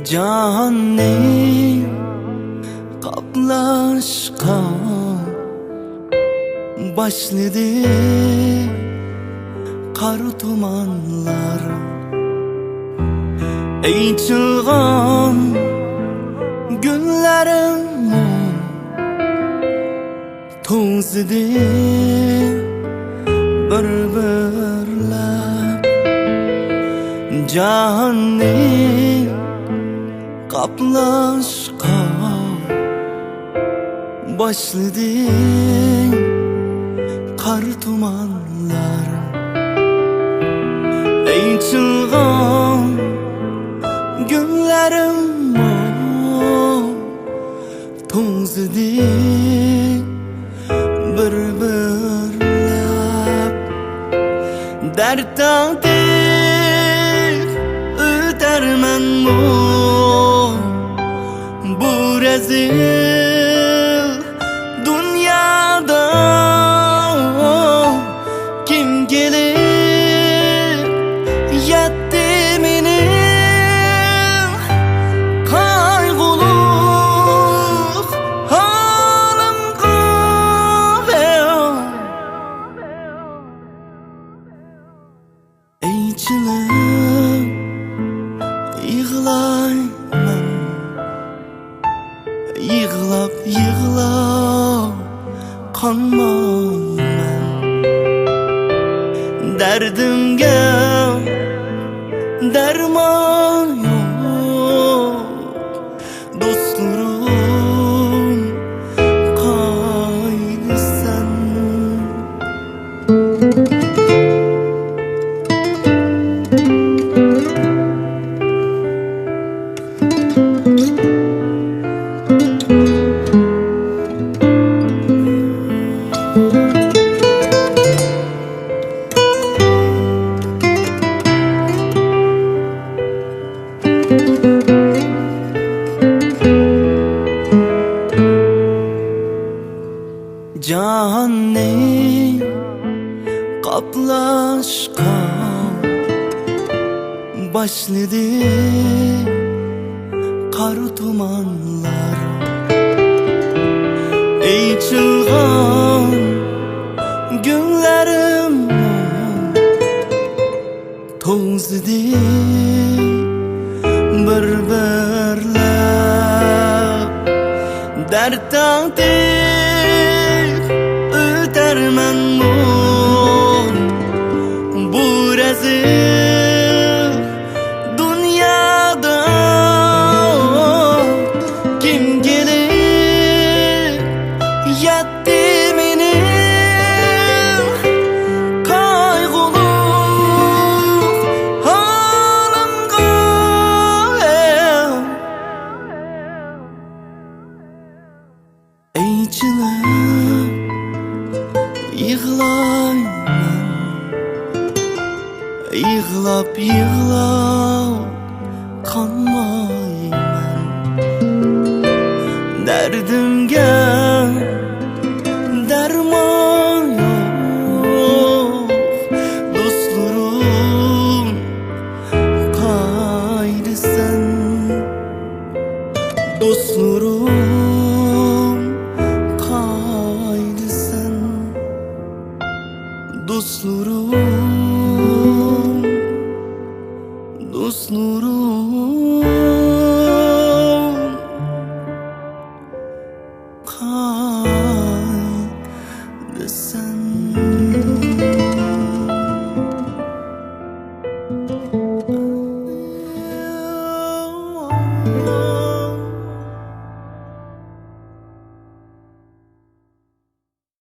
Canne kaplaşka başladı kar tumanlar. Ey çılgın günlerim to'zidi bir-birlab. Canne kaplaşka başladı kar tumanlar. Ey çılgın günlerim to'zidi bir-birlab. Dard taqdir o'tarman bu rezil dünyada. Kim gelir yetti benim kaygılık halimga. Ey çılgın yığılayman, yığılab yığılab kanmayman. Derdimge derman yok, dostlarım kaydı sen. Canne kaplaşka başladı kar tumanlar. Ey çılgın günlerim to'zidi bir-birlab. Dard taqdir o'tarman bu rezil dünyada. Kim gelir yetti benim kaygılık halimga. Ey çılgın yığılayman, yığılab yığılab kanmayman. Derdimge derman yok, dostlarım kaydı sen. Dostlarım kaydı sen. Dostlarım, dostlarım.